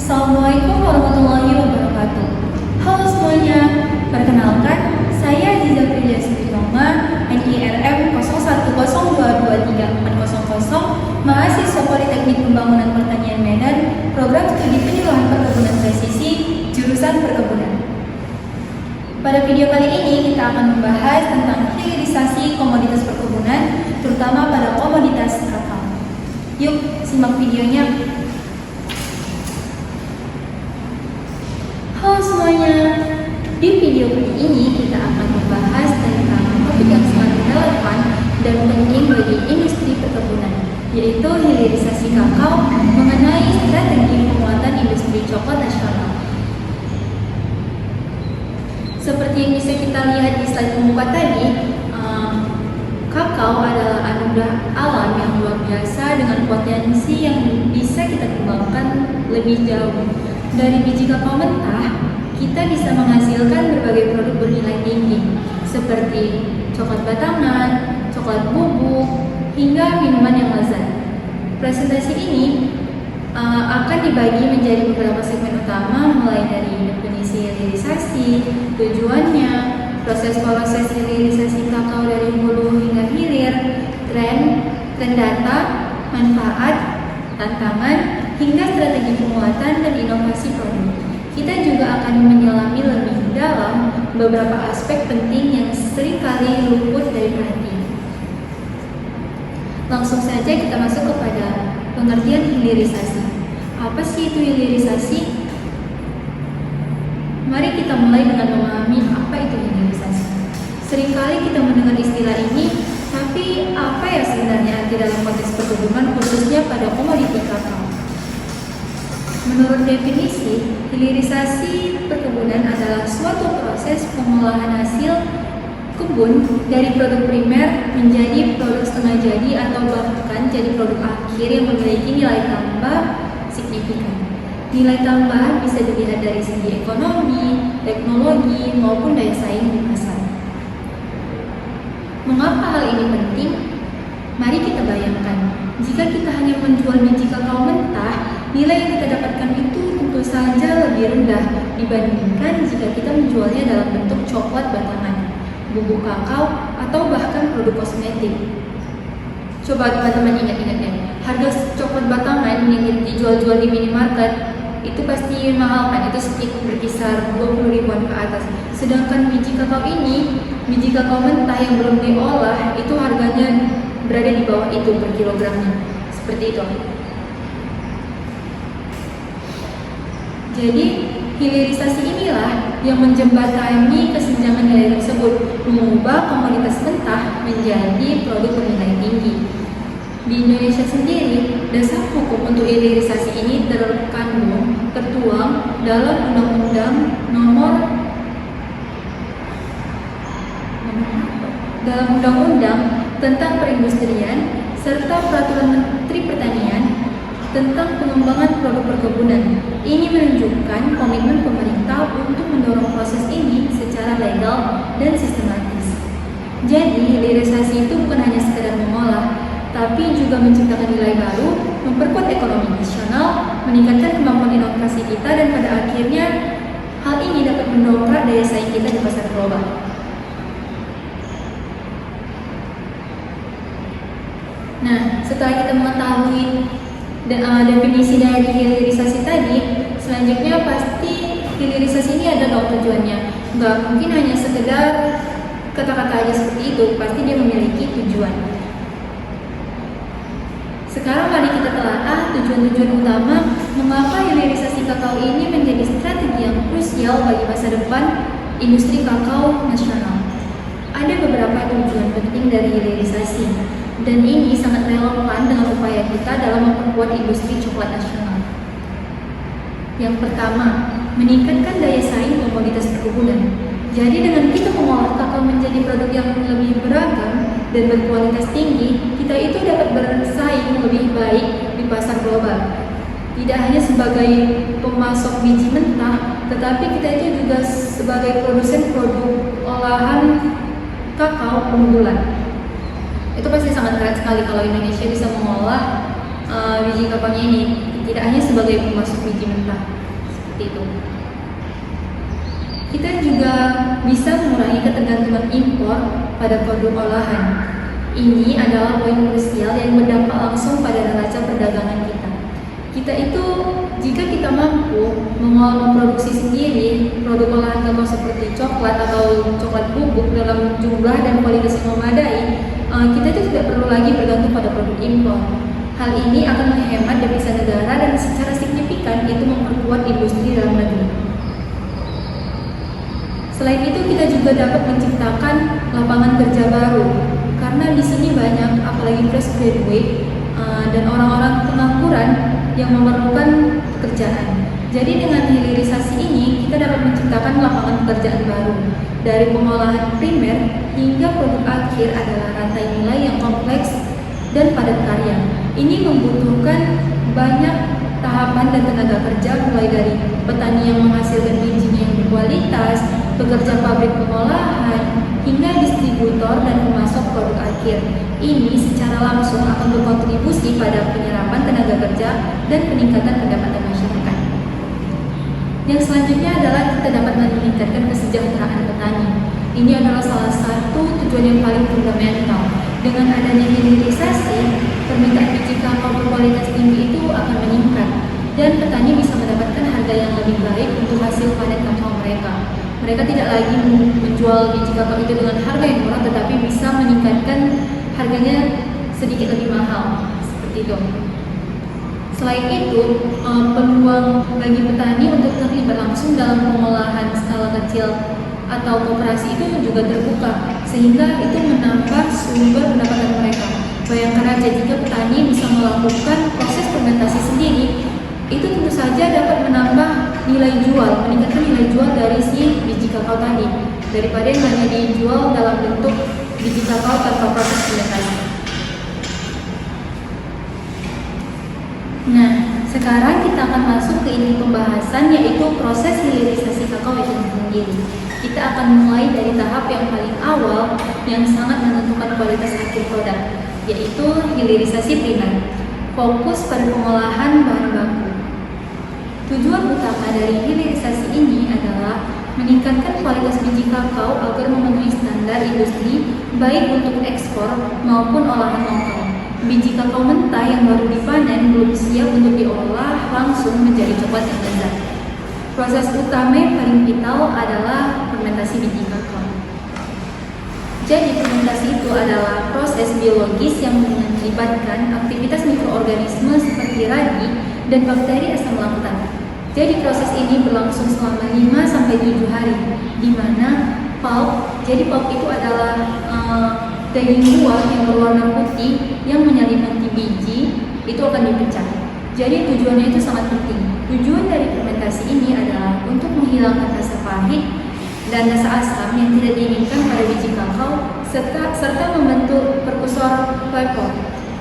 Assalamualaikum warahmatullahi wabarakatuh. Halo semuanya, perkenalkan saya Ziza Priya Sutitoma, NIRM 01022340, mahasiswa Politeknik Pembangunan Pertanian Medan, program studi penyuluhan perkebunan presisi, jurusan perkebunan. Pada video kali ini kita akan membahas tentang hilirisasi komoditas perkebunan, terutama pada komoditas kakao. Yuk, simak videonya. Halo semuanya, di video kali ini kita akan membahas tentang topik yang sangat relevan dan penting bagi industri perkebunan, yaitu hilirisasi kakao mengenai strategi penguatan industri coklat nasional. Seperti yang bisa kita lihat di slide pembuka tadi, kakao adalah anugerah alam yang luar biasa dengan potensi yang bisa kita kembangkan lebih jauh. Dari biji kakao mentah, kita bisa menghasilkan berbagai produk bernilai tinggi seperti coklat batangan, coklat bubuk, hingga minuman yang lezat. Presentasi ini akan dibagi menjadi beberapa segmen utama, mulai dari definisi hilirisasi, tujuannya, proses hilirisasi kakao dari hulu hingga hilir, tren data, manfaat, tantangan, hingga strategi penguatan dan inovasi produk. Kita juga akan menyelami lebih dalam beberapa aspek penting yang seringkali luput dari perhatian. Langsung saja kita masuk kepada pengertian hilirisasi. Apa sih itu hilirisasi? Mari kita mulai dengan memahami apa itu hilirisasi. Seringkali kita mendengar istilah ini, tapi apa ya sebenarnya arti dalam konteks perkebunan, khususnya pada komoditi kakao? Menurut definisi, hilirisasi perkebunan adalah suatu proses pengolahan hasil kebun dari produk primer menjadi produk setengah jadi atau bahkan jadi produk akhir yang memiliki nilai tambah signifikan. Nilai tambah bisa dilihat dari segi ekonomi, teknologi, maupun daya saing di pasar. Mengapa hal ini penting? Mari kita bayangkan, jika kita hanya menjual biji kakao mentah, nilai yang kita dapatkan itu tentu saja lebih rendah dibandingkan jika kita menjualnya dalam bentuk coklat batangan, bubuk kakao, atau bahkan produk kosmetik. Coba teman-teman ingat-ingat ya, harga coklat batangan yang dijual-jual di minimarket itu pasti mahal kan, itu sekitar berkisar 20 ribuan ke atas. Sedangkan biji kakao ini, biji kakao mentah yang belum diolah, itu harganya berada di bawah itu per kilogramnya, seperti itu. Jadi, hilirisasi inilah yang menjembatani kesenjangan nilai tersebut, mengubah komoditas mentah menjadi produk bernilai tinggi. Di Indonesia sendiri, dasar hukum untuk hilirisasi ini tertuang dalam Undang-Undang tentang Perindustrian serta Peraturan Menteri Pertanian tentang pengembangan produk perkebunan. Ini menunjukkan komitmen pemerintah untuk mendorong proses ini secara legal dan sistematis. Jadi, hilirisasi itu bukan hanya sekedar mengolah, tapi juga menciptakan nilai baru, memperkuat ekonomi nasional, meningkatkan kemampuan inovasi kita, dan pada akhirnya hal ini dapat mendongkrak daya saing kita di pasar global. Nah, setelah kita mengetahui definisi dari hilirisasi tadi, selanjutnya pasti hilirisasi ini ada dong tujuannya. Nggak mungkin hanya sekedar kata-kata aja seperti itu, pasti dia memiliki tujuan. Sekarang mari kita telaah tujuan-tujuan utama mengapa hilirisasi kakao ini menjadi strategi yang krusial bagi masa depan industri kakao nasional. Ada beberapa tujuan penting dari hilirisasi, dan ini sangat relevan dengan upaya kita dalam memperkuat industri coklat nasional. Yang pertama, meningkatkan daya saing komoditas perkebunan. Jadi dengan kita mengolah kakao menjadi produk yang lebih beragam dan berkualitas tinggi, kita itu dapat bersaing lebih baik di pasar global. Tidak hanya sebagai pemasok biji mentah, tetapi kita itu juga sebagai produsen produk olahan kakao unggulan. Itu pasti sangat keren sekali kalau Indonesia bisa mengolah biji kakaonya ini, tidak hanya sebagai pemasok biji mentah. seperti itu. Kita juga bisa mengurangi ketergantungan impor pada produk olahan. Ini adalah poin krusial yang berdampak langsung pada neraca perdagangan kita. Kita itu, jika kita mampu memproduksi sendiri produk olahan kakao seperti coklat atau coklat bubuk dalam jumlah dan kualitas yang memadai, kita itu tidak perlu lagi bergantung pada produk impor. Hal ini akan menghemat devisa negara dan secara signifikan itu memperkuat industri dalam negeri. Selain itu, kita juga dapat menciptakan lapangan kerja baru, karena di sini banyak, apalagi fresh graduate dan orang-orang pengangguran yang memerlukan pekerjaan. Jadi dengan hilirisasi ini, kita dapat menciptakan lapangan pekerjaan baru. Dari pengolahan primer hingga produk akhir adalah rantai nilai yang kompleks dan padat karya. Ini membutuhkan banyak tahapan dan tenaga kerja, mulai dari petani yang menghasilkan bijinya yang berkualitas, pekerja pabrik pengolahan, hingga distributor dan pemasok produk akhir. Ini secara langsung akan berkontribusi pada penyerapan tenaga kerja dan peningkatan pendapatan masyarakat. Yang selanjutnya adalah kita dapat meningkatkan kesejahteraan petani. Ini adalah salah satu tujuan yang paling fundamental. Dengan adanya hilirisasi, permintaan biji kakao berkualitas tinggi itu akan meningkat, dan petani bisa mendapatkan harga yang lebih baik untuk hasil panen kakao mereka. Mereka tidak lagi menjual biji kakao itu dengan harga yang murah, tetapi bisa meningkatkan harganya sedikit lebih mahal, seperti itu. Selain itu, peluang bagi petani untuk terlibat langsung dalam pengolahan skala kecil atau koperasi itu juga terbuka, sehingga itu menambah sumber pendapatan mereka. Bayangkan aja jika petani bisa melakukan proses fermentasi sendiri, itu tentu saja dapat menambah nilai jual, meningkatkan nilai jual dari si biji kakao tadi, daripada yang hanya dijual dalam bentuk biji kakao tanpa proses fermentasi. Nah, sekarang kita akan masuk ke inti pembahasan, yaitu proses hilirisasi kakao itu sendiri. Kita akan mulai dari tahap yang paling awal yang sangat menentukan kualitas akhir produk, yaitu hilirisasi primer. Fokus pada pengolahan bahan baku. Tujuan utama dari hilirisasi ini adalah meningkatkan kualitas biji kakao agar memenuhi standar industri, baik untuk ekspor maupun olahan lokal. Biji kakao mentah yang baru dipanen belum siap untuk diolah langsung menjadi coklat yang lezat. Proses utama yang paling vital adalah fermentasi biji kakao. Jadi fermentasi itu adalah proses biologis yang melibatkan aktivitas mikroorganisme seperti ragi dan bakteri asam laktat. Jadi proses ini berlangsung selama 5-7 hari, di mana pulp, jadi pulp itu adalah daging buah yang berwarna putih yang menyelimuti biji, itu akan dipecah. Jadi tujuannya itu sangat penting. Tujuan dari fermentasi ini adalah untuk menghilangkan rasa pahit dan rasa asam yang tidak diinginkan pada biji kakao, serta membentuk prekursor flavor.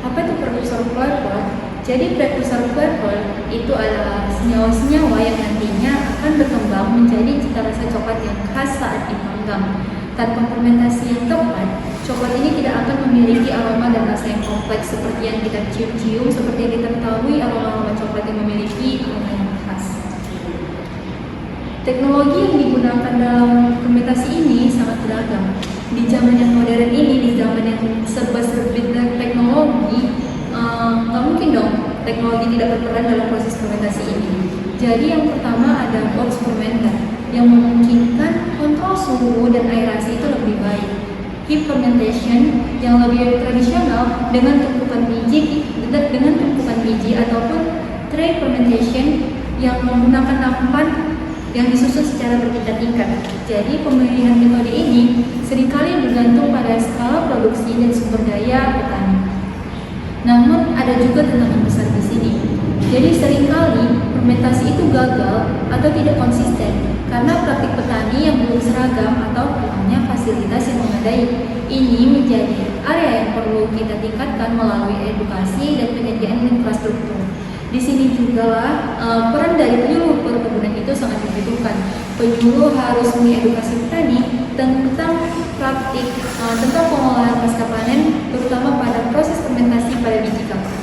Apa itu prekursor flavor? Jadi prekursor flavor itu adalah senyawa-senyawa yang nantinya akan berkembang menjadi cita rasa coklat yang khas saat dipanggang. Tanpa fermentasi yang tepat, coklat ini tidak akan memiliki aroma dan rasa yang kompleks seperti yang kita cium-cium, seperti yang kita ketahui aroma coklat yang memiliki aroma yang khas. Teknologi yang digunakan dalam fermentasi ini sangat beragam. Di zaman yang modern ini, di zaman yang serba-serbi dengan teknologi, nggak mungkin dong teknologi tidak berperan dalam proses fermentasi ini. Jadi yang pertama ada box fermenter yang memungkinkan kontrol suhu dan aerasi itu lebih baik. Heap fermentation yang lebih tradisional dengan tumpukan biji ataupun tray fermentation yang menggunakan nampan yang disusun secara bertingkat-tingkat. Jadi pemilihan metode ini seringkali bergantung pada skala produksi dan sumber daya petani. Namun ada juga tantangan besar di sini. Jadi seringkali fermentasi itu gagal atau tidak konsisten karena praktik petani yang belum seragam atau kurangnya fasilitas yang memadai. Ini menjadi area yang perlu kita tingkatkan melalui edukasi dan penyediaan infrastruktur. Di sini juga peran dari penyuluh perkebunan itu sangat dibutuhkan. Penyuluh harus mengedukasi petani tentang praktik tentang pengolahan pasca panen, terutama pada proses fermentasi pada biji kakao.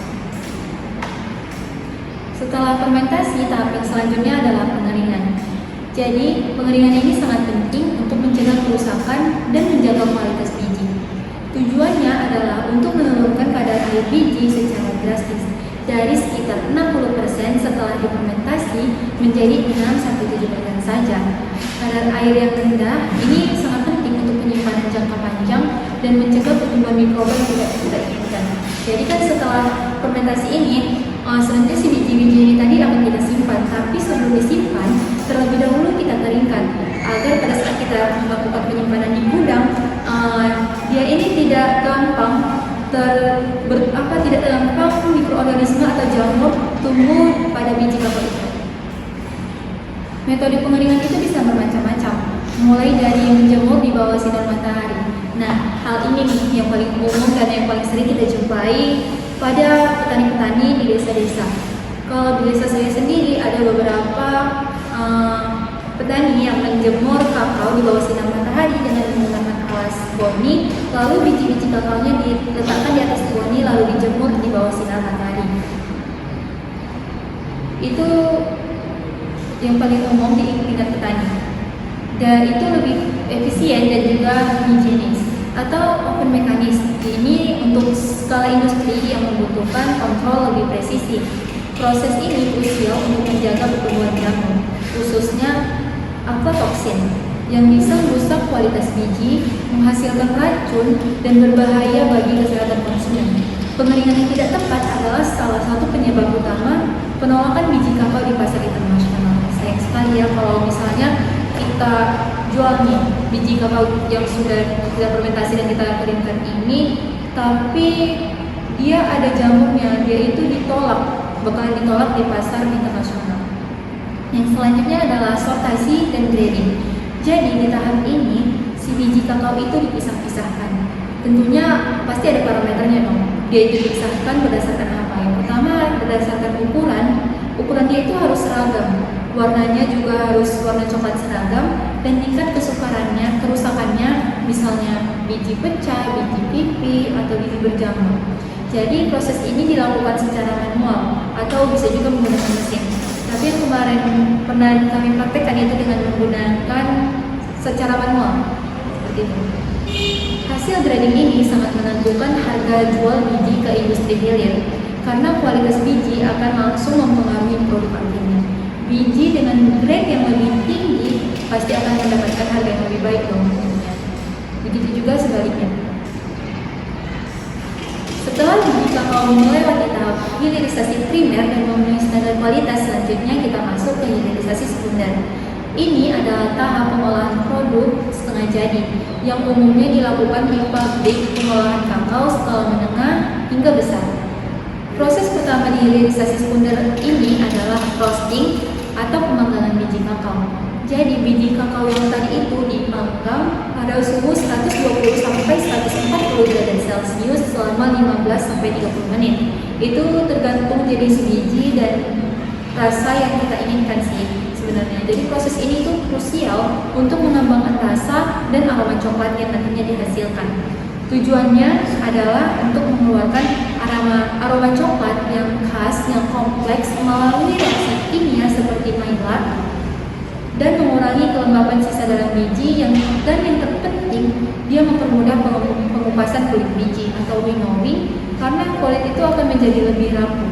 Setelah Setelah fermentasi, tahap yang selanjutnya adalah pengeringan. Jadi, pengeringan ini sangat penting untuk mencegah kerusakan dan menjaga kualitas biji. Tujuannya adalah untuk menurunkan kadar air biji secara drastis dari sekitar 60% setelah difermentasi menjadi 6-7% saja. Kadar air yang rendah ini sangat penting untuk penyimpanan jangka panjang dan mencegah pertumbuhan mikroba yang tidak kita inginkan. Jadi kan setelah fermentasi ini, selanjutnya si biji-biji ini tadi akan kita simpan, tapi sebelum disimpan, terlebih dahulu kita keringkan agar pada saat kita melakukan penyimpanan di gudang, dia ini tidak gampang tidak gampang mikroorganisme atau jamur tumbuh pada biji kakao itu. Metode pengeringan itu bisa bermacam-macam, mulai dari menjemur di bawah sinar matahari. Nah, hal ini nih yang paling umum dan yang paling sering kita jumpai pada petani-petani di desa-desa. Kalau di desa saya sendiri ada beberapa petani yang menjemur kakao di bawah sinar matahari dengan menggunakan alas boni, lalu biji-biji kakaonya diletakkan di atas boni lalu dijemur di bawah sinar matahari. Itu yang paling umum di tingkat petani, dan itu lebih efisien dan juga higienis. Atau open mekanis, ini untuk skala industri yang membutuhkan kontrol lebih presisi. Proses ini krusial untuk menjaga pertumbuhan jamur, khususnya aflatoksin yang bisa merusak kualitas biji, menghasilkan racun, dan berbahaya bagi kesehatan konsumen. Pengeringan yang tidak tepat adalah salah satu penyebab utama penolakan biji kakao di pasar internasional. Sayang sekali ya kalau misalnya kita jual nih biji kakao yang sudah kita fermentasi dan kita keringkan ini, tapi dia ada jamurnya, dia itu bakalan ditolak di pasar internasional. Yang selanjutnya adalah sortasi dan grading. Jadi di tahap ini si biji kakao itu dipisah-pisahkan. Tentunya pasti ada parameternya dong. Dia itu dipisahkan berdasarkan apa? Yang pertama berdasarkan ukuran dia itu harus seragam. Warnanya juga harus warna coklat seragam, dan tingkat kerusakannya misalnya biji pecah, biji pipi, atau biji berjamur. Jadi proses ini dilakukan secara manual atau bisa juga menggunakan mesin. Tapi yang kemarin pernah kami praktekkan itu dengan menggunakan secara manual seperti itu. Hasil grading ini sangat menentukan harga jual biji ke industri hilir karena kualitas biji akan langsung mempengaruhi produk akhirnya. Biji dengan grade yang lebih tinggi pasti akan mendapatkan harga yang lebih baik dong tentunya. Begitu juga sebaliknya. Setelah biji kakao melewati tahap hilirisasi primer dan memenuhi standar kualitas, selanjutnya kita masuk ke hilirisasi sekunder. Ini adalah tahap pengolahan produk setengah jadi yang umumnya dilakukan di pabrik pengolahan kakao skala menengah hingga besar. Proses pertama di hilirisasi sekunder ini adalah roasting atau pemanggangan biji kakao. Jadi biji kakao yang tadi itu dipanggang pada suhu 120 sampai 140 derajat Celcius selama 15 sampai 30 menit. Itu tergantung jenis biji dan rasa yang kita inginkan sih sebenarnya. Jadi proses ini tuh krusial untuk mengembangkan rasa dan aroma coklat yang nantinya dihasilkan. Tujuannya adalah untuk mengeluarkan aroma coklat yang khas, yang kompleks melalui reaksi kimia seperti Maillard dan mengurangi kelembapan sisa dalam biji yang terpenting dia mempermudah pengupasan kulit biji atau winnowing karena kulit itu akan menjadi lebih rapuh.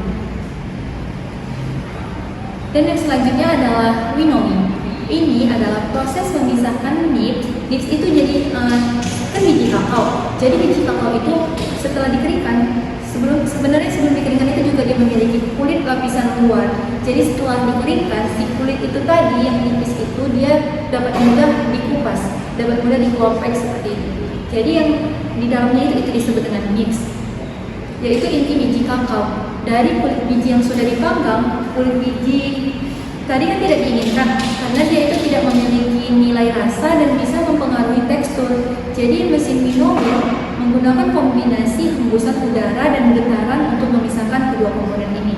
Dan yang selanjutnya adalah winnowing. Ini adalah proses memisahkan nibs. Nibs itu jadi kan biji kakao. Jadi biji kakao itu setelah dikeringkan, sebelum dikeringkan itu juga dia memiliki kulit lapisan luar. Jadi setelah dikeringkan, si kulit itu tadi yang nipis itu dia dapat mudah dikupas, dapat mudah dikelompek seperti itu. Jadi yang di dalamnya itu disebut dengan nibs, yaitu inti biji kakao. Dari kulit biji yang sudah dipanggang, kulit biji tadi kan tidak diinginkan karena dia itu tidak memiliki nilai rasa dan bisa mempengaruhi tekstur. Jadi mesin winnowing menggunakan kombinasi hembusan udara dan getaran untuk memisahkan kedua komponen ini.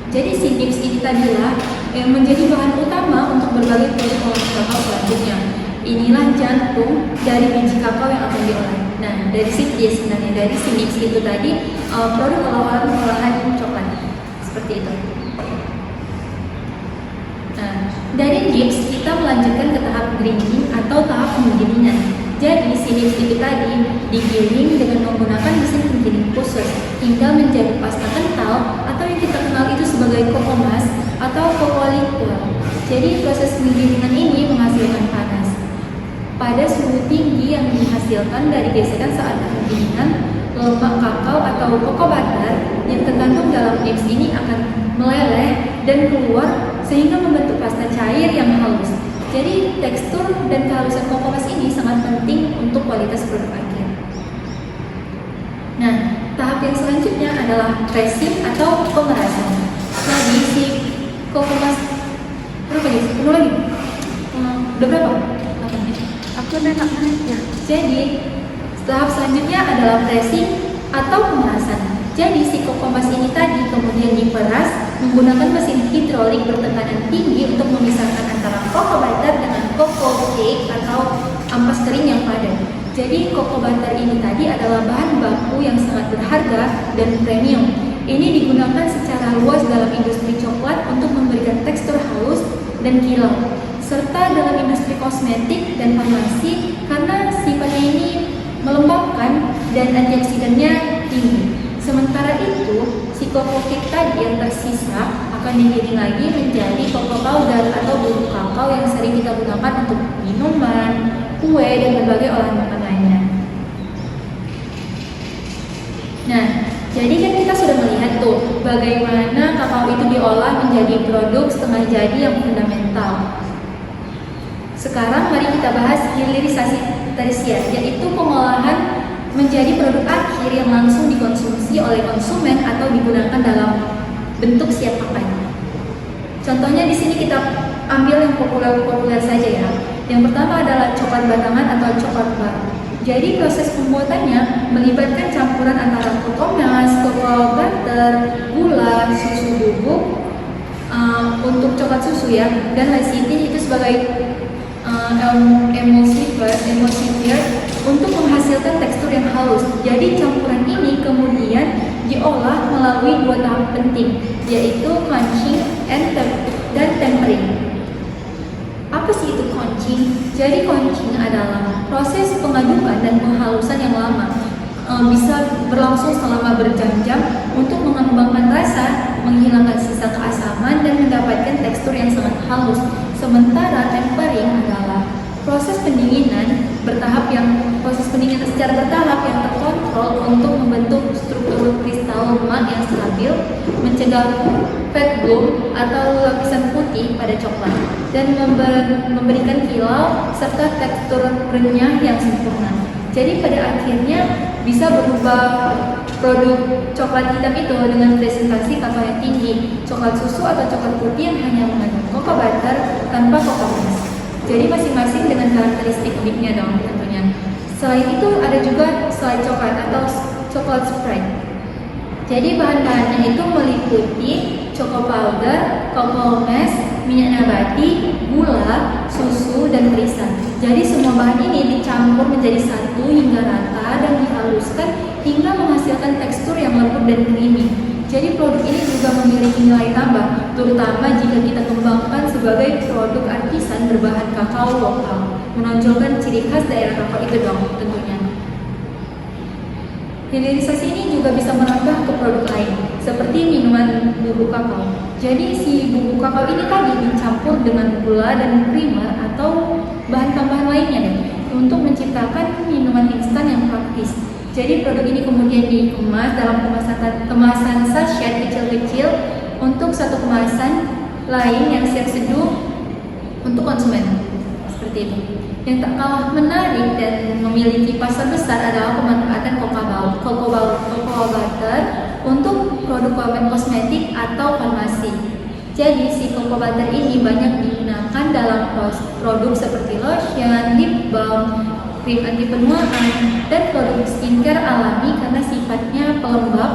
Jadi si nibs ini tadilah yang menjadi bahan utama untuk berbagai produk olahan kakao selanjutnya. Inilah jantung dari biji kakao yang akan diolah. Nah, dari situ dia sebenarnya, dari si nibs itu tadi produk olahan coklat seperti itu. Nah, dari nips kita melanjutkan ke tahap grinding atau tahap penggilingan. Jadi si nips itu tadi digiling dengan menggunakan mesin penggiling khusus hingga menjadi pasta kental atau yang kita kenal itu sebagai koko mas atau koko liquor. Jadi proses penggilingan ini menghasilkan panas. Pada suhu tinggi yang dihasilkan dari gesekan saat penggilingan, lemak kakao atau cocoa butter yang terkandung dalam nips ini akan meleleh dan keluar sehingga membentuk pasta cair yang halus. Jadi tekstur dan kehalusan cocoa mas ini sangat penting untuk kualitas produk akhir. Nah, tahap yang selanjutnya adalah pressing atau pemerasan. Jadi si cocoa mas berapa nih? Udah lagi? Udah berapa? Aku enak ya. Jadi tahap selanjutnya adalah pressing atau pemerasan. Jadi si cocoa mas ini tadi kemudian diperas menggunakan mesin hidrolik bertekanan tinggi untuk memisahkan antara cocoa butter dengan cocoa cake atau ampas kering yang padat. Jadi cocoa butter ini tadi adalah bahan baku yang sangat berharga dan premium. Ini digunakan secara luas dalam industri coklat untuk memberikan tekstur halus dan kilau, serta dalam industri kosmetik dan farmasi karena sifatnya ini melembabkan dan antioksidannya tinggi. Sementara itu, si cocoa cake tadi yang tersisa akan digiling lagi menjadi cocoa powder atau bubuk kakao yang sering kita gunakan untuk minuman, kue, dan berbagai olahan makan lainnya. Nah, jadi kan kita sudah melihat tuh bagaimana kakao itu diolah menjadi produk setengah jadi yang fundamental. Sekarang mari kita bahas hilirisasi tersier, yaitu pengolahan menjadi produk akhir yang langsung dikonsumsi oleh konsumen atau digunakan dalam bentuk siap pakai. Contohnya di sini kita ambil yang populer saja ya. Yang pertama adalah coklat batangan atau coklat bar. Jadi proses pembuatannya melibatkan campuran antara cocoa mas, cocoa butter, gula, susu bubuk untuk coklat susu ya, dan lecithin itu sebagai emulsifier untuk menghasilkan tekstur yang halus. Jadi campuran ini kemudian diolah melalui dua tahap penting, yaitu conching dan tempering. Apa sih itu conching? Jadi conching adalah proses pengadukan dan penghalusan yang lama, bisa berlangsung selama berjam-jam untuk mengembangkan rasa, menghilangkan sisa keasaman, dan mendapatkan tekstur yang sangat halus. Sementara tempering adalah proses pendinginan secara bertahap yang terkontrol untuk membentuk struktur kristal lemak yang stabil, mencegah fat bloom atau lapisan putih pada coklat, dan memberikan kilau serta tekstur renyah yang sempurna. Jadi pada akhirnya bisa berubah produk coklat hitam itu dengan presentasi kakao yang tinggi, coklat susu atau coklat putih yang hanya mengandung cocoa butter tanpa cocoa mas. Jadi masing-masing dengan karakteristik uniknya dong tentunya. Selain itu ada juga selai coklat atau coklat spread. Jadi bahan-bahannya itu meliputi cocoa powder, cocoa mass, minyak nabati, gula, susu, dan perisa. Jadi semua bahan ini dicampur menjadi satu hingga rata dan dihaluskan hingga menghasilkan tekstur yang lembut dan creamy. Jadi produk ini juga memiliki nilai tambah, terutama jika kita kembangkan sebagai produk artisan berbahan kakao lokal, menonjolkan ciri khas daerah kakao itu dong tentunya. Hilirisasi ini juga bisa merambah ke produk lain, seperti minuman bubuk kakao. Jadi si bubuk kakao ini tadi dicampur dengan gula dan creamer atau bahan tambahan lainnya deh, untuk menciptakan minuman instan yang praktis. Jadi produk ini kemudian dikemas dalam kemasan sachet kecil-kecil untuk satu kemasan lain yang siap seduh untuk konsumen. Seperti itu. Yang tak kalah menarik dan memiliki pasar besar adalah pemanfaatan cocoa butter untuk produk kosmetik atau farmasi. Jadi si cocoa butter ini banyak digunakan dalam produk seperti lotion, lip balm, krim anti penuaan, dan produk skincare alami karena sifatnya pelembab,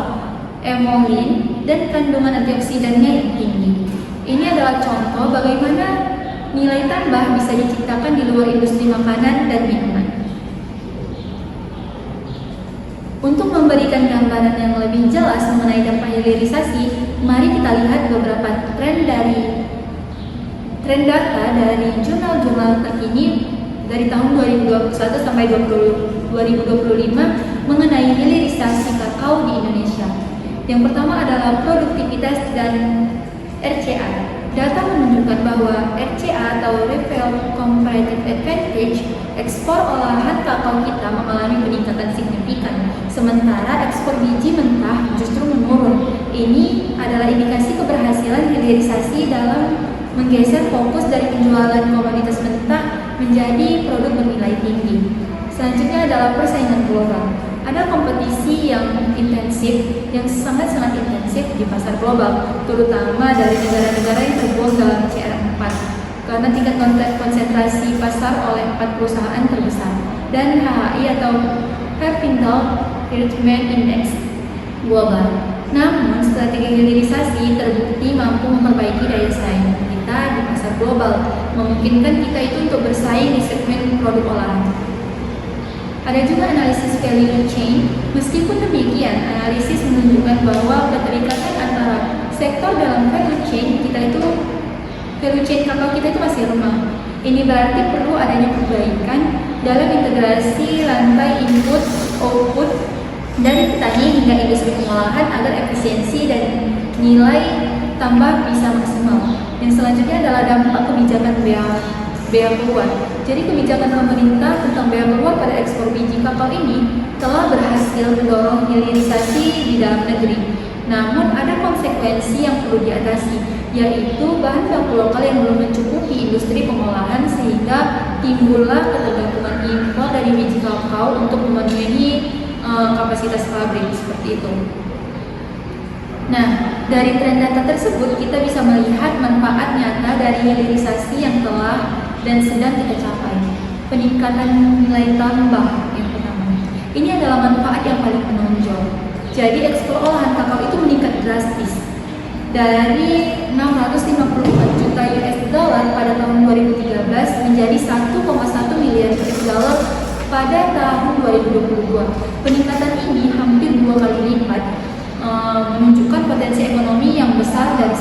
emolin, dan kandungan antioksidannya yang tinggi. Ini adalah contoh bagaimana nilai tambah bisa diciptakan di luar industri makanan dan minuman. Untuk memberikan gambaran yang lebih jelas mengenai dampak hilirisasi, mari kita lihat beberapa tren dari Trend data dari jurnal-jurnal terkini dari tahun 2021 sampai 2025 mengenai hilirisasi kakao di Indonesia. Yang pertama adalah produktivitas dan RCA. Data menunjukkan bahwa RCA atau Retail Comparative Advantage, ekspor olahan kakao kita mengalami peningkatan signifikan, sementara ekspor biji mentah justru menurun. Ini adalah indikasi keberhasilan hilirisasi dalam menggeser fokus dari penjualan komoditas mentah menjadi produk bernilai tinggi. Selanjutnya adalah persaingan global. Ada kompetisi yang intensif, yang sangat-sangat intensif di pasar global, terutama dari negara-negara yang tergolong dalam CR4, karena tingkat konsentrasi pasar oleh 4 perusahaan terbesar, dan HHI atau Huffington Irtman Index global. Namun, strategi hilirisasi terbukti mampu memperbaiki daya saing kita di pasar global, memungkinkan kita itu untuk bersaing di segmen produk olahan. Ada juga analisis value chain. Meskipun demikian, analisis menunjukkan bahwa keterikatan antara sektor dalam value chain kakao kita itu masih lemah. Ini berarti perlu adanya perbaikan dalam integrasi rantai input output dari petani hingga industri pengolahan agar efisiensi dan nilai tambah bisa maksimal. Yang selanjutnya adalah dampak kebijakan bea keluar. Jadi kebijakan pemerintah tentang bea keluar pada ekspor biji kakao ini telah berhasil mendorong hilirisasi di dalam negeri. Namun ada konsekuensi yang perlu diatasi, yaitu bahan baku lokal yang belum mencukupi industri pengolahan sehingga timbullah ketergantungan impor dari biji kakao untuk memenuhi kapasitas pabrik seperti itu. Nah, dari tren data tersebut kita bisa melihat manfaat nyata dari hilirisasi yang telah dan sedang kita capai. Peningkatan nilai tambah yang pertama. Ini adalah manfaat yang paling menonjol. Jadi ekspor olahan kakao itu meningkat drastis dari 654 juta US dollar pada tahun 2013 menjadi 1,1 miliar US dollar pada tahun 2022. Peningkatan ini hampir 2 kali lipat, menunjukkan potensi ekonomi yang besar dari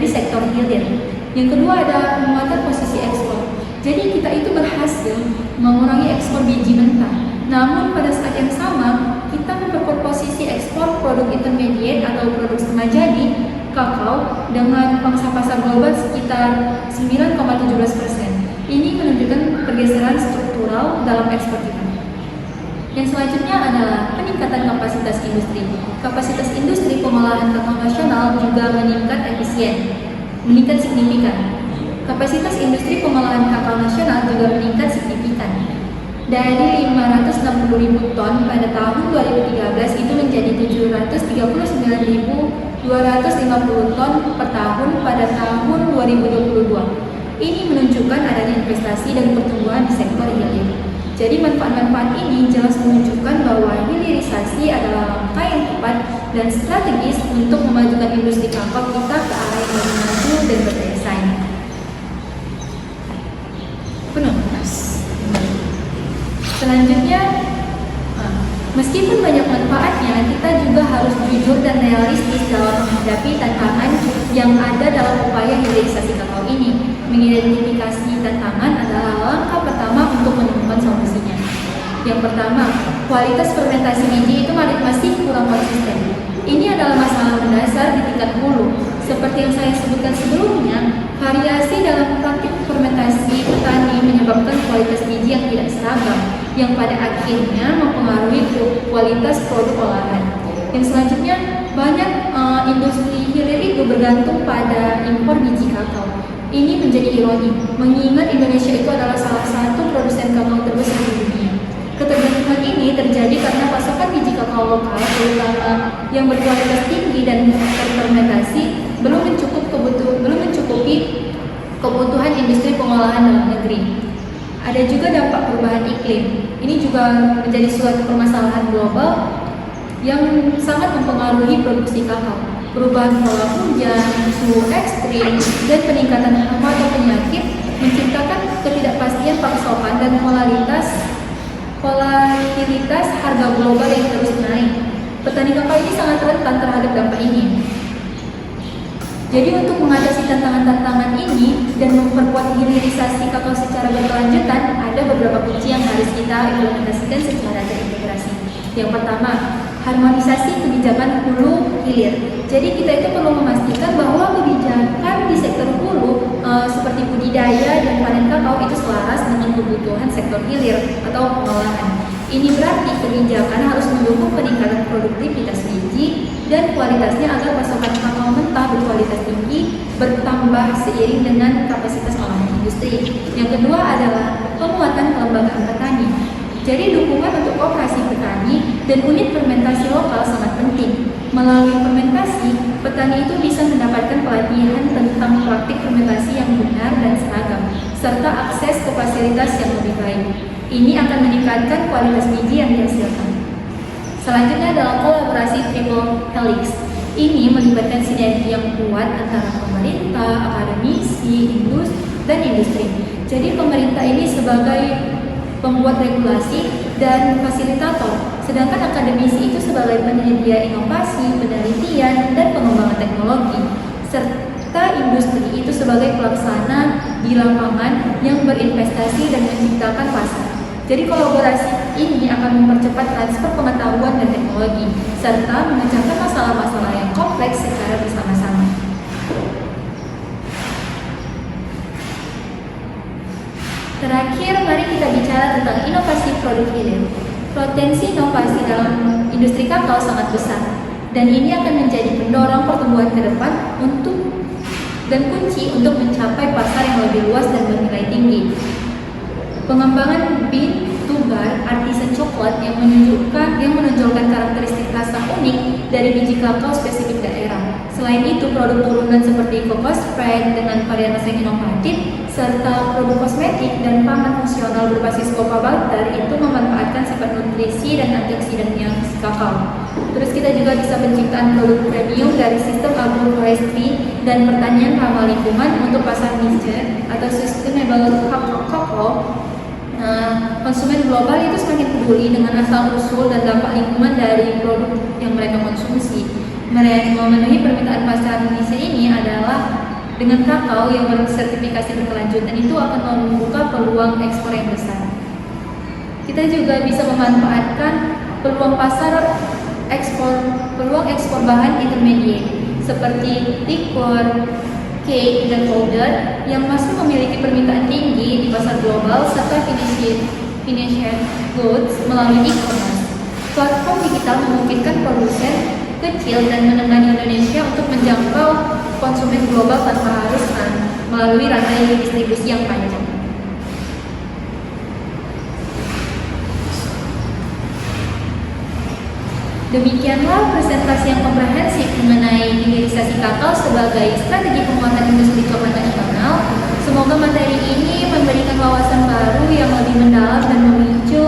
sektor hilir. Yang kedua ada penguatan posisi ekspor. Jadi kita itu berhasil mengurangi ekspor biji mentah. Namun pada saat yang sama kita memperkuat posisi ekspor produk intermediate atau produk setengah jadi kakao dengan pangsa pasar global sekitar 9,17%. Ini menunjukkan pergeseran struktural dalam ekspor kita. Yang selanjutnya adalah peningkatan kapasitas industri. Kapasitas industri pengolahan kakao nasional juga meningkat signifikan. Kapasitas industri pengolahan kakao nasional juga meningkat signifikan. Dari 560.000 ton pada tahun 2013 itu menjadi 739.250 ton per tahun pada tahun 2022. Ini menunjukkan adanya investasi dan pertumbuhan di sektor hilir. Jadi manfaat-manfaat ini jelas menunjukkan bahwa hilirisasi adalah langkah yang tepat dan strategis untuk memajukan industri kakao kita ke arah yang lebih maju dan berdaya saing. Selanjutnya, meskipun banyak manfaatnya, kita juga harus jujur dan realistis dalam menghadapi tantangan yang ada dalam upaya hilirisasi kakao ini. Mengidentifikasi tantangan adalah langkah pertama untuk menemukan solusinya. Yang pertama, kualitas fermentasi biji itu masih kurang konsisten. Ini adalah masalah mendasar di tingkat hulu. Seperti yang saya sebutkan sebelumnya, variasi dalam praktik fermentasi petani menyebabkan kualitas biji yang tidak seragam, yang pada akhirnya mempengaruhi kualitas produk olahan. Yang selanjutnya, banyak industri hilir itu bergantung pada impor biji kakao. Ini menjadi ironi, mengingat Indonesia itu adalah salah satu produsen kakao terbesar di dunia. Ketergantungan ini terjadi karena pasokan biji kakao lokal, terutama yang berkualitas tinggi dan terfermentasi, belum mencukupi kebutuhan industri pengolahan dalam negeri. Ada juga dampak perubahan iklim. Ini juga menjadi suatu permasalahan global yang sangat mempengaruhi produksi kakao. Perubahan pola hujan, suhu ekstrim, dan peningkatan hama atau penyakit menciptakan ketidakpastian pasokan dan volatilitas harga global yang terus naik. Petani kakao ini sangat rentan terhadap dampak ini. Jadi untuk mengatasi tantangan-tantangan ini dan memperkuat hilirisasi kakao secara berkelanjutan, ada beberapa kunci yang harus kita implementasikan secara terintegrasi. Yang pertama, harmonisasi kebijakan hulu hilir. Jadi kita itu perlu memastikan bahwa kebijakan di sektor hulu seperti budidaya dan panen kakao itu selaras dengan kebutuhan sektor hilir atau pengolahan. Ini berarti kebijakan harus mendukung peningkatan produktivitas biji dan kualitasnya agar pasokan kakao mentah berkualitas tinggi bertambah seiring dengan kapasitas olahan industri. Yang kedua adalah penguatan kelembagaan petani. Jadi dukungan untuk koperasi petani dan unit fermentasi lokal sangat penting. Melalui fermentasi, petani itu bisa mendapatkan pelatihan tentang praktik fermentasi yang benar dan seragam, serta akses ke fasilitas yang lebih baik. Ini akan meningkatkan kualitas biji yang dihasilkan. Selanjutnya adalah kolaborasi triple helix. Ini melibatkan sinergi yang kuat antara pemerintah, akademisi, dan industri. Jadi pemerintah ini sebagai pembuat regulasi dan fasilitator, sedangkan akademisi itu sebagai penyedia inovasi, penelitian, dan pengembangan teknologi, serta industri itu sebagai pelaksana di lapangan yang berinvestasi dan menciptakan pasar. Jadi kolaborasi ini akan mempercepat transfer pengetahuan dan teknologi, serta memecahkan masalah-masalah yang kompleks secara bersama-sama. Terakhir, mari kita bicara tentang inovasi produk hilir. Potensi inovasi dalam industri kakao sangat besar, dan ini akan menjadi pendorong pertumbuhan ke depan dan kunci untuk mencapai pasar yang lebih luas dan bernilai tinggi. Pengembangan bean to bar artisan coklat yang menonjolkan karakteristik rasa unik dari biji kakao spesifik daerah. Selain itu, produk turunan seperti cocoa spread dengan varian rasa yang inovatif, serta produk kosmetik dan pangan fungsional berbasis cocoa butter itu memanfaatkan sifat nutrisi dan antioksidannya kakao. Terus kita juga bisa penciptaan produk premium dari sistem agroforestry dan pertanian ramah lingkungan untuk pasar niche atau sustainable cocoa. Konsumen global itu semakin peduli dengan asal-usul dan dampak lingkungan dari produk yang mereka konsumsi. Mereka memenuhi permintaan pasar Indonesia ini adalah dengan kakao yang bersertifikasi berkelanjutan itu akan membuka peluang ekspor yang besar. Kita juga bisa memanfaatkan peluang ekspor bahan intermediate seperti liquor, cake, dan powder yang masih memiliki permintaan tinggi di pasar global serta finished goods melalui e-commerce. Platform digital memungkinkan produsen kecil dan menengah di Indonesia untuk menjangkau konsumen global tanpa harus melalui rantai distribusi yang panjang. Demikianlah presentasi yang komprehensif mengenai hilirisasi kakao sebagai strategi penguatan industri coklat nasional. Semoga materi ini memberikan wawasan baru yang lebih mendalam dan memicu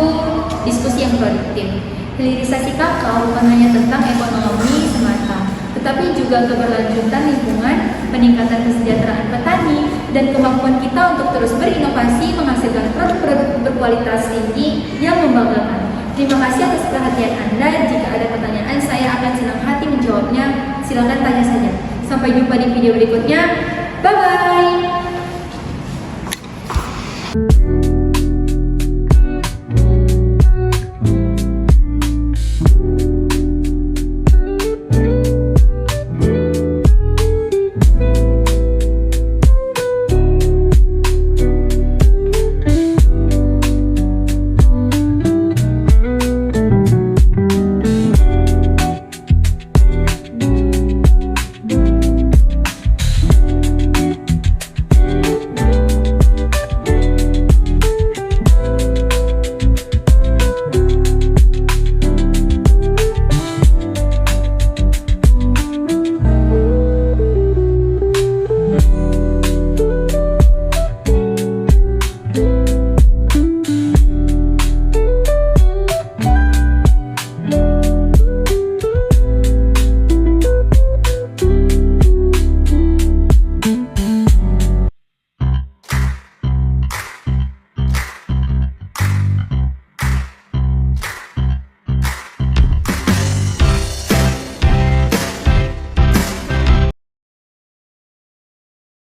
diskusi yang produktif. Hilirisasi kakao bukan hanya tentang ekonomi semata, tetapi juga keberlanjutan lingkungan, peningkatan kesejahteraan petani, dan kemampuan kita untuk terus berinovasi menghasilkan produk-produk berkualitas tinggi yang membanggakan. Terima kasih atas perhatian Anda. Jika ada pertanyaan, saya akan senang hati menjawabnya. Silakan tanya saja. Sampai jumpa di video berikutnya. Bye-bye.